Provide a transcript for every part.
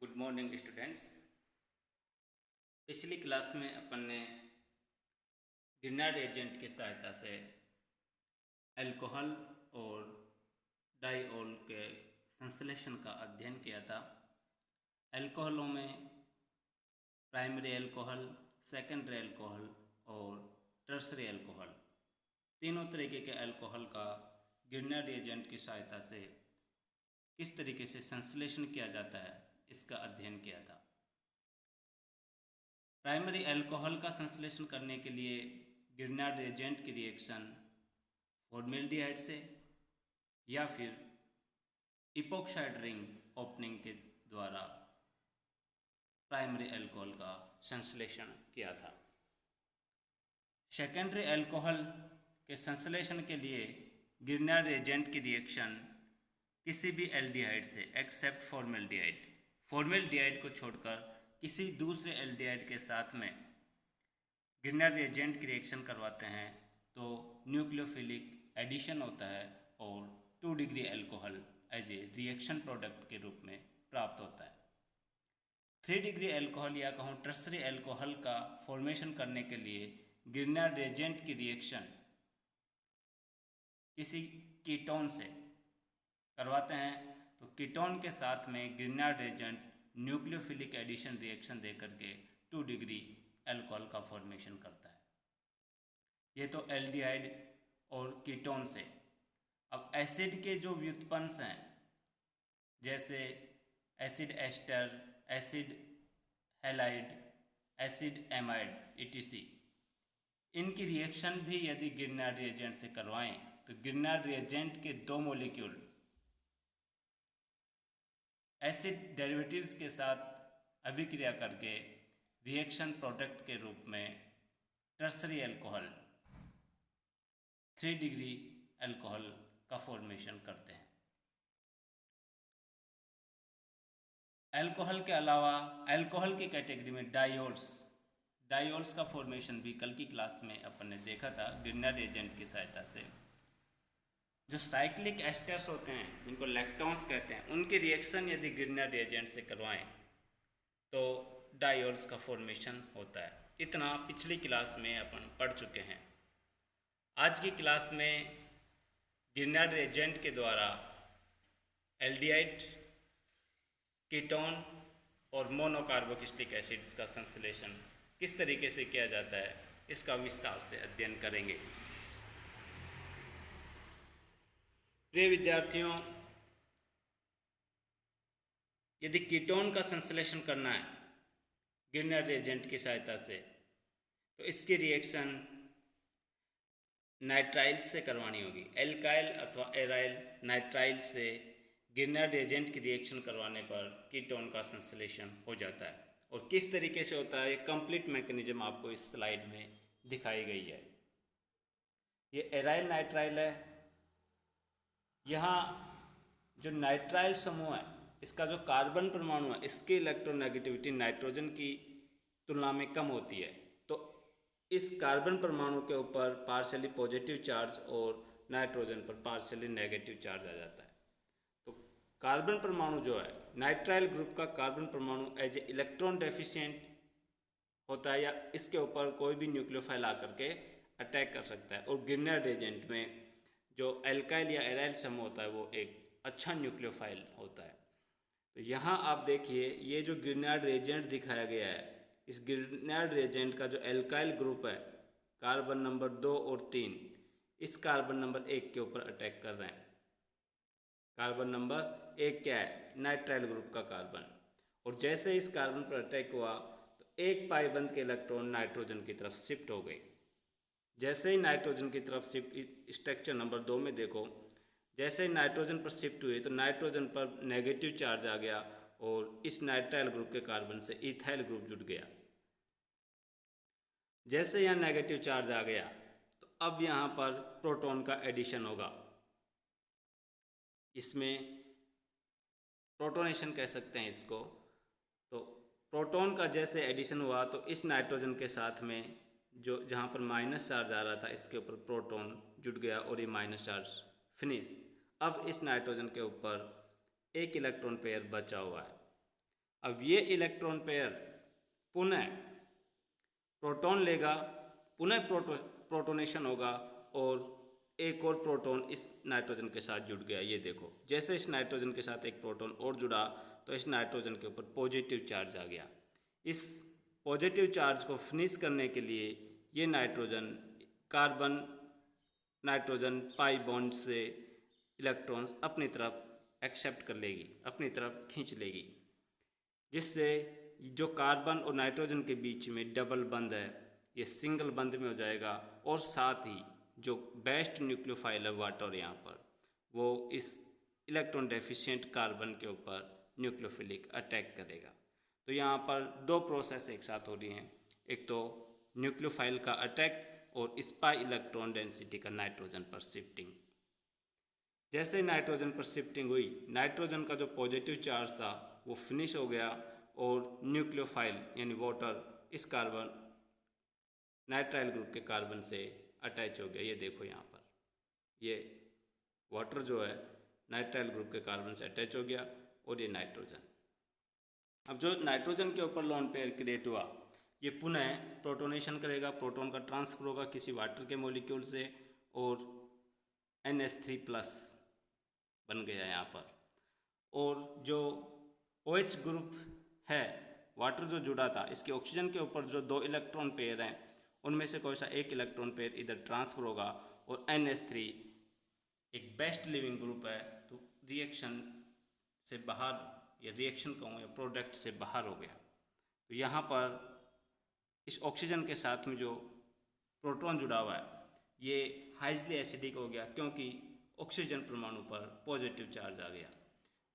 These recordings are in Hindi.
Good morning students. पिछली क्लास में अपन ने गिरनार्ड एजेंट की सहायता से अल्कोहल और डाइऑल के संश्लेषण का अध्ययन किया था। अल्कोहलों में प्राइमरी अल्कोहल, सेकेंडरी अल्कोहल और टर्शरी अल्कोहल, तीनों तरीके के अल्कोहल का गिरनार्ड एजेंट की सहायता से किस तरीके से संश्लेषण किया जाता है इसका अध्ययन किया था। प्राइमरी अल्कोहल का संश्लेषण करने के लिए गिरनार्ड एजेंट की रिएक्शन फॉर्मेल्डिहाइड से या फिर इपोक्साइड रिंग ओपनिंग के द्वारा प्राइमरी अल्कोहल का संश्लेषण किया था। सेकेंडरी अल्कोहल के संश्लेषण के लिए गिरनार्ड एजेंट की रिएक्शन किसी भी एल्डिहाइड से एक्सेप्ट फॉर्मेल्डिहाइड को छोड़कर किसी दूसरे एल्डिहाइड के साथ में गिरनार्ड एजेंट की रिएक्शन करवाते हैं तो न्यूक्लियोफिलिक एडिशन होता है और 2 degree alcohol as a reaction product के रूप में प्राप्त होता है। 3 डिग्री अल्कोहल या कहूँ टर्शरी अल्कोहल का फॉर्मेशन करने के लिए गिरनार्ड एजेंट की रिएक्शन किसी कीटोन से करवाते हैं तो कीटोन के साथ में गिरनार्ड एजेंट न्यूक्लियोफिलिक एडिशन रिएक्शन देकर के 2 डिग्री अल्कोहल का फॉर्मेशन करता है। ये तो एल्डिहाइड और कीटोन से। अब एसिड के जो व्युत्पन्न हैं जैसे acid ester, acid halide, acid amide etc, इनकी रिएक्शन भी यदि गिरनार्ड रिएजेंट से करवाएं तो गिरनार्ड रिएजेंट के 2 मॉलिक्यूल एसिड डेरिवेटिव्स के साथ अभिक्रिया करके रिएक्शन प्रोडक्ट के रूप में टर्शरी अल्कोहल 3 डिग्री अल्कोहल का फॉर्मेशन करते हैं। अल्कोहल के अलावा अल्कोहल की कैटेगरी में डाइऑल्स का फॉर्मेशन भी कल की क्लास में अपन ने देखा था गिरनार्ड एजेंट की सहायता से। जो साइक्लिक एस्टर्स होते हैं जिनको लैक्टोन्स कहते हैं उनकी रिएक्शन यदि गिरनार्ड एजेंट से करवाएं तो डाइऑल्स का फॉर्मेशन होता है। इतना पिछली क्लास में अपन पढ़ चुके हैं। आज की क्लास में गिरनार्ड एजेंट के द्वारा एल्डिहाइड, कीटोन और मोनोकार्बोक्सिलिक एसिड्स का संश्लेषण किस तरीके से किया जाता है इसका विस्तार से अध्ययन करेंगे। प्रिय विद्यार्थियों, यदि कीटोन का संश्लेषण करना है गिरनार्ड एजेंट की सहायता से तो इसकी रिएक्शन नाइट्राइल्स से करवानी होगी। एल्काइल अथवा एराइल नाइट्राइल से गिरनार्ड एजेंट की रिएक्शन करवाने पर कीटोन का संश्लेषण हो जाता है। और किस तरीके से होता है ये कंप्लीट मैकेनिज्म आपको इस स्लाइड में दिखाई गई है। ये एराइल नाइट्राइल है। यहाँ जो नाइट्राइल समूह है इसका जो कार्बन परमाणु है इसकी इलेक्ट्रोनेगेटिविटी नाइट्रोजन की तुलना में कम होती है, तो इस कार्बन परमाणु के ऊपर पार्शियली पॉजिटिव चार्ज और नाइट्रोजन पर पार्शियली नेगेटिव चार्ज आ जाता है। तो कार्बन परमाणु जो है नाइट्राइल ग्रुप का कार्बन परमाणु एज ए इलेक्ट्रॉन डेफिशिएंट होता है या इसके ऊपर कोई भी न्यूक्लियोफाइल आकर के अटैक कर सकता है। और गिरनार्ड एजेंट में जो एल्काइल या एराइल समूह होता है वो एक अच्छा न्यूक्लियोफाइल होता है। तो यहाँ आप देखिए ये जो गिरनार्ड एजेंट दिखाया गया है, इस गिरनार्ड एजेंट का जो एल्काइल ग्रुप है कार्बन नंबर 2 और 3 इस कार्बन नंबर 1 के ऊपर अटैक कर रहे हैं। कार्बन नंबर 1 क्या है? नाइट्राइल ग्रुप का कार्बन। और जैसे इस कार्बन पर अटैक हुआ तो एक पाई बंद के इलेक्ट्रॉन नाइट्रोजन की तरफ शिफ्ट हो गई। जैसे ही नाइट्रोजन की तरफ शिफ्ट, स्ट्रक्चर नंबर 2 में देखो, जैसे ही नाइट्रोजन पर शिफ्ट हुई तो नाइट्रोजन पर नेगेटिव चार्ज आ गया और इस नाइट्राइल ग्रुप के कार्बन से इथाइल ग्रुप जुड़ गया। जैसे यहाँ नेगेटिव चार्ज आ गया तो अब यहाँ पर प्रोटॉन का एडिशन होगा। इसमें प्रोटोनेशन कह सकते हैं इसको। तो प्रोटॉन का जैसे एडिशन हुआ तो इस नाइट्रोजन के साथ में जो जहाँ पर माइनस चार्ज आ रहा था इसके ऊपर प्रोटॉन जुड़ गया और ये माइनस चार्ज फिनिश। अब इस नाइट्रोजन के ऊपर एक इलेक्ट्रॉन पेयर बचा हुआ है। अब ये इलेक्ट्रॉन पेयर पुनः प्रोटॉन लेगा, पुनः प्रोटोनेशन होगा और एक और प्रोटॉन इस नाइट्रोजन के साथ जुड़ गया। ये देखो, जैसे इस नाइट्रोजन के साथ एक प्रोटॉन और जुड़ा तो इस नाइट्रोजन के ऊपर पॉजिटिव चार्ज आ गया। इस पॉजिटिव चार्ज को फिनिश करने के लिए ये nitrogen carbon nitrogen pi bond से इलेक्ट्रॉन्स अपनी तरफ एक्सेप्ट कर लेगी, अपनी तरफ खींच लेगी, जिससे जो कार्बन और नाइट्रोजन के बीच में डबल बंध है ये सिंगल बंध में हो जाएगा। और साथ ही जो बेस्ट न्यूक्लियोफाइल है वाटर यहाँ पर, वो इस इलेक्ट्रॉन डेफिशिएंट कार्बन के ऊपर न्यूक्लियोफिलिक अटैक करेगा। तो यहाँ पर दो प्रोसेस एक साथ हो रही हैं, एक तो न्यूक्लियोफाइल का अटैक और स्पाई इलेक्ट्रॉन डेंसिटी का नाइट्रोजन पर शिफ्टिंग। जैसे नाइट्रोजन पर शिफ्टिंग हुई, नाइट्रोजन का जो पॉजिटिव चार्ज था वो फिनिश हो गया और न्यूक्लियोफाइल यानी वाटर इस कार्बन नाइट्राइल ग्रुप के कार्बन से अटैच हो गया। ये देखो यहाँ पर ये वाटर जो है नाइट्राइल ग्रुप के कार्बन से अटैच हो गया और ये नाइट्रोजन। अब जो नाइट्रोजन के ऊपर लोन पेयर क्रिएट हुआ ये पुनः प्रोटोनेशन करेगा, प्रोटॉन का ट्रांसफर होगा किसी वाटर के मॉलिक्यूल से और NH3+ बन गया यहाँ पर। और जो OH ग्रुप है, वाटर जो जुड़ा था, इसके ऑक्सीजन के ऊपर जो दो इलेक्ट्रॉन पेयर हैं उनमें से कोई सा एक इलेक्ट्रॉन पेयर इधर ट्रांसफर होगा और NH3 एक बेस्ट लिविंग ग्रुप है तो रिएक्शन से बाहर, या रिएक्शन कहूँ या प्रोडक्ट से बाहर हो गया। तो यहाँ पर इस ऑक्सीजन के साथ में जो प्रोटॉन जुड़ा हुआ है ये हाइजली एसिडिक हो गया क्योंकि ऑक्सीजन परमाणु पर पॉजिटिव चार्ज आ गया।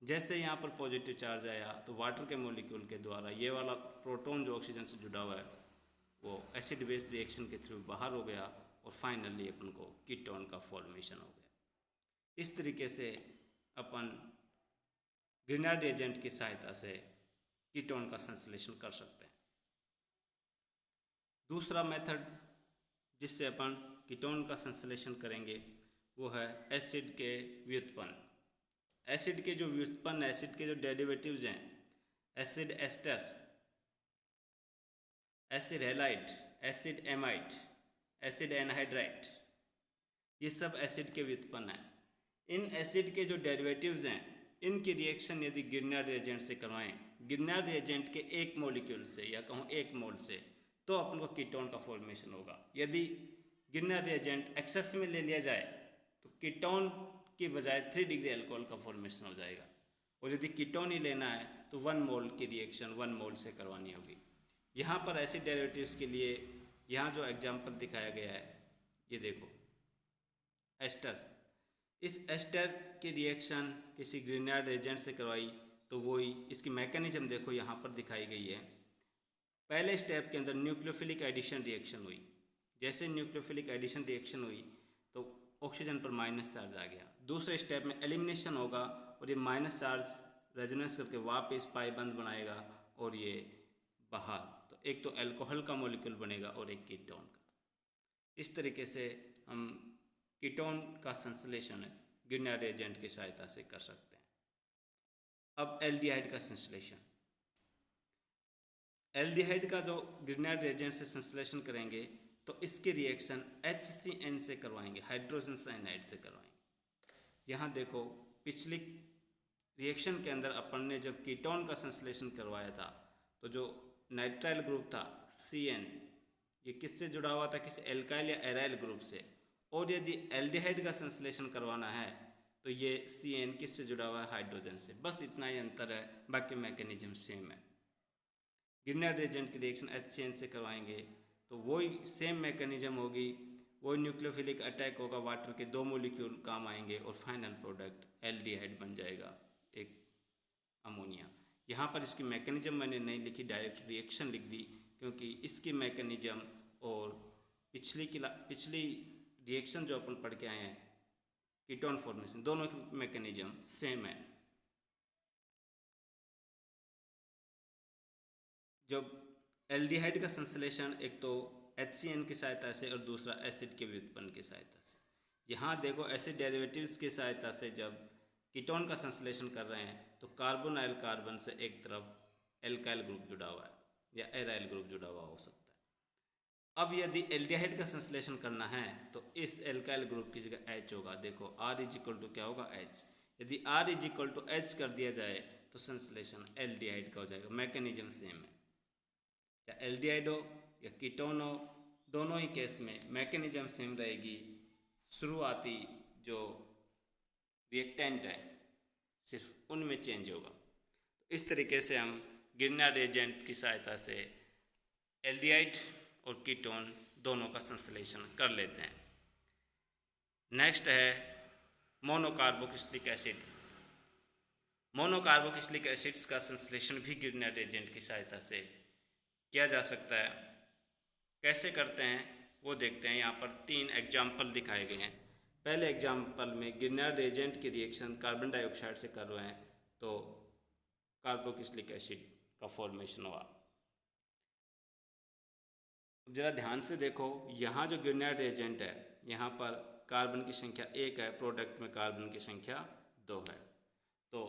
जैसे यहाँ पर पॉजिटिव चार्ज आया तो वाटर के मॉलिक्यूल के द्वारा ये वाला प्रोटॉन जो ऑक्सीजन से जुड़ा हुआ है वो एसिड बेस रिएक्शन के थ्रू बाहर हो गया और फाइनली अपन को कीटोन का फॉर्मेशन हो गया। इस तरीके से अपन ग्रिनार्ड एजेंट की सहायता से कीटोन का संश्लेषण कर सकते हैं। दूसरा मेथड जिससे अपन कीटोन का संश्लेषण करेंगे वो है एसिड के व्युत्पन्न। एसिड के जो व्युत्पन्न, एसिड के जो डेरिवेटिव्स हैं, acid ester, acid halide, acid amide, acid anhydride, ये सब एसिड के व्युत्पन्न हैं। इन एसिड के जो डेरिवेटिव्स हैं इनकी रिएक्शन यदि गिरनार्ड रिएजेंट से करवाएं, गिरनार्ड रिएजेंट के एक मॉलिक्यूल से या कहूँ एक मोल से, तो अपन को कीटोन का फॉर्मेशन होगा। यदि गिरनार्ड रिएजेंट एक्सेस में ले लिया जाए तो कीटोन की बजाय 3 डिग्री अल्कोहल का फॉर्मेशन हो जाएगा। और यदि कीटोन ही लेना है तो 1 मोल की रिएक्शन 1 मोल से करवानी होगी। यहाँ पर एसिड डेरिवेटिव्स के लिए यहाँ जो एग्जाम्पल दिखाया गया है ये देखो, एस्टर। इस एस्टर की रिएक्शन किसी ग्रिनार्ड एजेंट से करवाई तो वही इसकी मैकेनिज्म देखो यहाँ पर दिखाई गई है। पहले स्टेप के अंदर न्यूक्लियोफिलिक एडिशन रिएक्शन हुई। जैसे न्यूक्लियोफिलिक एडिशन रिएक्शन हुई तो ऑक्सीजन पर माइनस चार्ज आ गया। दूसरे स्टेप में एलिमिनेशन होगा और ये माइनस चार्ज रेजोनेंस करके वापस पाई बंद बनाएगा और ये बाहर, तो एक तो अल्कोहल का मॉलिक्यूल बनेगा और एक कीटोन का। इस तरीके से हम कीटोन का संश्लेषण गिरनार्ड एजेंट की सहायता से कर सकते हैं। अब एल्डिहाइड का संश्लेषण। एल्डिहाइड का जो गिरनार्ड एजेंट से संश्लेषण करेंगे तो इसकी रिएक्शन HCN से करवाएंगे, हाइड्रोजन साइनाइड से करवाएंगे। यहाँ देखो, पिछली रिएक्शन के अंदर अपन ने जब कीटोन का संश्लेषण करवाया था तो जो नाइट्राइल ग्रुप था CN, ये किससे जुड़ा हुआ था, किसी एल्काइल या एराइल ग्रुप से। और यदि एल्डिहाइड का संश्लेषण करवाना है तो ये CN किससे जुड़ा हुआ है, हाइड्रोजन से। बस इतना ही अंतर है, बाकी मैकेनिज्म सेम है। गिरनार्ड एजेंट की रिएक्शन HCN से करवाएंगे तो वही सेम मैकेनिज्म होगी, वही न्यूक्लियोफिलिक अटैक होगा, वाटर के 2 मॉलिक्यूल काम आएंगे और फाइनल प्रोडक्ट एल्डिहाइड बन जाएगा, एक अमोनिया। यहाँ पर इसकी मैकेनिज्म मैंने नहीं लिखी, डायरेक्ट रिएक्शन लिख दी, क्योंकि इसकी मैकेनिज्म और पिछली रिएक्शन जो अपन पढ़ के आए हैं कीटोन फॉर्मेशन, दोनों की मैकेनिज्म सेम है। जब एल्डिहाइड का संश्लेषण एक तो HCN की सहायता से और दूसरा एसिड के व्युत्पन्न की सहायता से। यहाँ देखो, एसिड डेरिवेटिव्स की सहायता से जब कीटोन का संश्लेषण कर रहे हैं तो कार्बोनाइल कार्बन से एक तरफ एल्काइल ग्रुप जुड़ा हुआ है या एराइल ग्रुप जुड़ा हुआ हो सकता है। अब यदि एल्डिहाइड का संश्लेषण करना है तो इस एल्काइल ग्रुप की जगह H होगा। देखो R इज इक्वल टू क्या होगा, H। यदि R is equal to H कर दिया जाए तो संश्लेषण एल्डिहाइड का हो जाएगा। मैकेनिज्म सेम है, चाहे एल्डिहाइड हो या कीटोन हो, दोनों ही केस में मैकेनिज्म सेम रहेगी। शुरुआती जो रिएक्टेंट है सिर्फ उनमें चेंज होगा। तो इस तरीके से हम गिरनार्ड एजेंट की सहायता से एल्डिहाइड और कीटोन दोनों का संश्लेषण कर लेते हैं। नेक्स्ट है मोनोकार्बोक्सिलिक एसिड्स। मोनोकार्बोक्सिलिक एसिड्स का संश्लेषण भी गिरनार्ड एजेंट की सहायता से किया जा सकता है। कैसे करते हैं वो देखते हैं। यहाँ पर 3 एग्जाम्पल दिखाए गए हैं। पहले एग्जाम्पल में गिरनार्ड एजेंट की रिएक्शन कार्बन डाइऑक्साइड से कर रहे हैं तो कार्बोक्सिलिक एसिड का फॉर्मेशन हुआ। ज़रा ध्यान से देखो, यहाँ जो गिरनार्ड एजेंट है यहाँ पर कार्बन की संख्या 1 है, प्रोडक्ट में कार्बन की संख्या 2 है, तो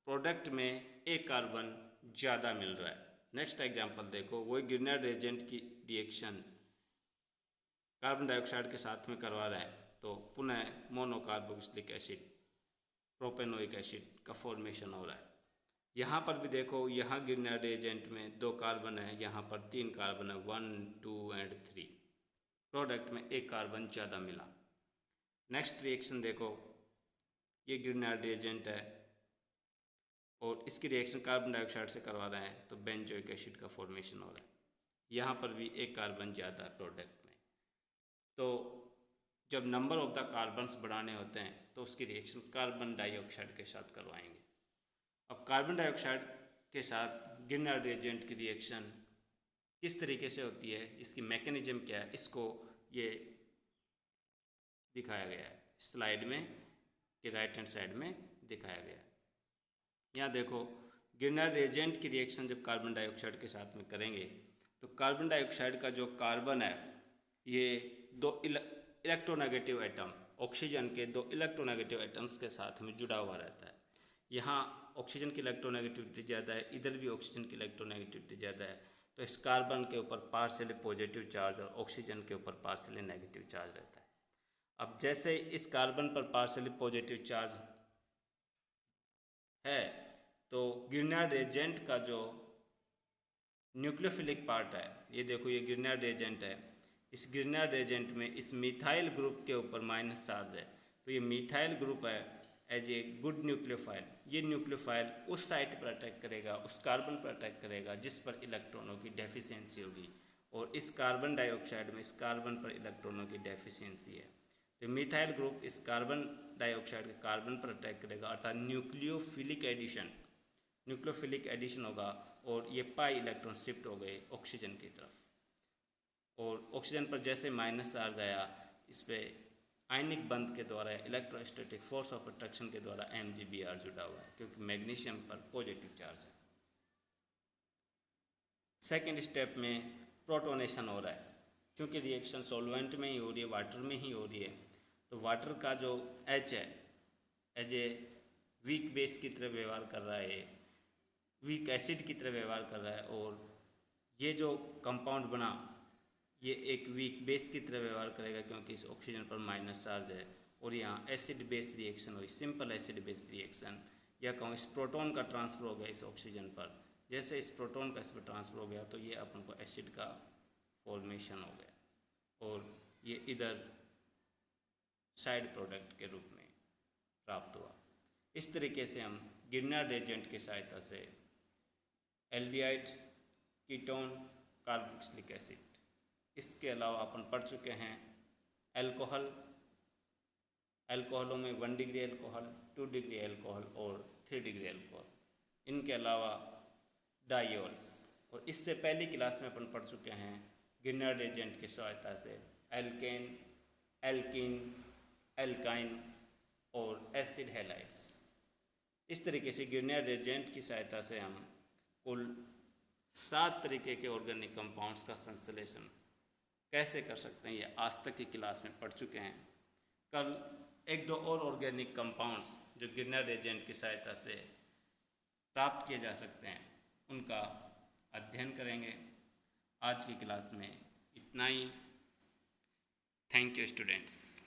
प्रोडक्ट में एक कार्बन ज़्यादा मिल रहा है। नेक्स्ट एग्जांपल देखो, वही गिरनार्ड एजेंट की रिएक्शन कार्बन डाइऑक्साइड के साथ में करवा रहे हैं तो पुनः मोनोकार्बोक्सिलिक एसिड, प्रोपेनोइक एसिड का फॉर्मेशन हो रहा है। यहाँ पर भी देखो, यहाँ गिरनार्ड एजेंट में 2 कार्बन है, यहाँ पर 3 कार्बन है, 1, 2 एंड 3। प्रोडक्ट में एक कार्बन ज़्यादा मिला। नेक्स्ट रिएक्शन देखो, ये गिरनार्ड एजेंट है और इसकी रिएक्शन कार्बन डाइऑक्साइड से करवा रहे हैं तो बेंजोइक एसिड का फॉर्मेशन हो रहा है। यहाँ पर भी एक कार्बन ज़्यादा है प्रोडक्ट में। तो जब नंबर ऑफ द कार्बन्स बढ़ाने होते हैं तो उसकी रिएक्शन कार्बन डाइऑक्साइड के साथ करवाएंगे। अब कार्बन डाइऑक्साइड के साथ गिरनार्ड एजेंट की रिएक्शन किस तरीके से होती है, इसकी मैकेनिज्म क्या है, इसको ये दिखाया गया है स्लाइड में कि राइट हैंड साइड में दिखाया गया है। यहाँ देखो, गिरनार्ड एजेंट की रिएक्शन जब कार्बन डाइऑक्साइड के साथ में करेंगे तो कार्बन डाइऑक्साइड का जो कार्बन है ये 2 इलेक्ट्रोनेगेटिव एटम, ऑक्सीजन के 2 इलेक्ट्रोनेगेटिव एटम्स के साथ में जुड़ा हुआ रहता है। यहाँ ऑक्सीजन की इलेक्ट्रोनेगेटिविटी ज़्यादा है, इधर भी ऑक्सीजन की इलेक्ट्रोनेगेटिविटी ज़्यादा है, तो इस कार्बन के ऊपर पार्शियली पॉजिटिव चार्ज और ऑक्सीजन के ऊपर पार्शियली नेगेटिव चार्ज रहता है। अब जैसे इस कार्बन पर पार्शियली पॉजिटिव चार्ज है तो गिरनार्ड एजेंट का जो न्यूक्लियोफिलिक पार्ट है, ये देखो ये गिरनार्ड एजेंट है, इस गिरनार्ड एजेंट में इस मिथाइल ग्रुप के ऊपर माइनस चार्ज है, तो ये मिथाइल ग्रुप है एज ए गुड न्यूक्लियोफाइल। ये न्यूक्लियोफाइल उस साइट पर अटैक करेगा, उस कार्बन पर अटैक करेगा जिस पर इलेक्ट्रॉनों की डेफिशिएंसी होगी, और इस कार्बन डाइऑक्साइड में इस कार्बन पर इलेक्ट्रॉनों की डेफिशिएंसी है, तो मिथाइल ग्रुप इस कार्बन डाइऑक्साइड के कार्बन पर अटैक करेगा, अर्थात न्यूक्लियोफिलिक एडिशन होगा और ये पाई इलेक्ट्रॉन शिफ्ट हो गए ऑक्सीजन की तरफ, और ऑक्सीजन पर जैसे माइनस चार्ज आया इस पर आयनिक बंध के द्वारा इलेक्ट्रोस्टैटिक फोर्स ऑफ अट्रैक्शन के द्वारा MgBr जुड़ा हुआ है क्योंकि मैग्नीशियम पर पॉजिटिव चार्ज है। सेकेंड स्टेप में प्रोटोनेशन हो रहा है, क्योंकि रिएक्शन सॉल्वेंट में ही हो रही है, वाटर में ही हो रही है, तो वाटर का जो H है एज ए वीक बेस की तरह व्यवहार कर रहा है, वीक एसिड की तरह व्यवहार कर रहा है, और ये जो कंपाउंड बना ये एक वीक बेस की तरह व्यवहार करेगा क्योंकि इस ऑक्सीजन पर माइनस चार्ज है, और यहाँ एसिड बेस रिएक्शन हुई, सिंपल एसिड बेस रिएक्शन, या कहूँ इस प्रोटॉन का ट्रांसफर हो गया इस ऑक्सीजन पर, जैसे इस प्रोटॉन का इस पर ट्रांसफर हो गया तो ये अपन को एसिड का फॉर्मेशन हो गया और ये इधर साइड प्रोडक्ट के रूप में प्राप्त हुआ। इस तरीके से हम गिरनार्ड एजेंट की सहायता से एल्डिहाइड, कीटोन, कार्बोक्सिलिक एसिड, इसके अलावा अपन पढ़ चुके हैं अल्कोहल, अल्कोहलों में 1 डिग्री अल्कोहल, 2 डिग्री अल्कोहल और 3 डिग्री अल्कोहल, इनके अलावा डायोल्स, और इससे पहली क्लास में अपन पढ़ चुके हैं गिरनार्ड एजेंट की सहायता से एल्केन, एल्कीन, एल्काइन और एसिड हैलाइड्स। इस तरीके से गिरनार्ड एजेंट की सहायता से हम कुल 7 तरीके के ऑर्गेनिक कंपाउंड्स का संश्लेषण कैसे कर सकते हैं ये आज तक की क्लास में पढ़ चुके हैं। कल 1-2 और ऑर्गेनिक कंपाउंड्स जो गिरनार्ड एजेंट की सहायता से प्राप्त किए जा सकते हैं उनका अध्ययन करेंगे। आज की क्लास में इतना ही। Thank you students.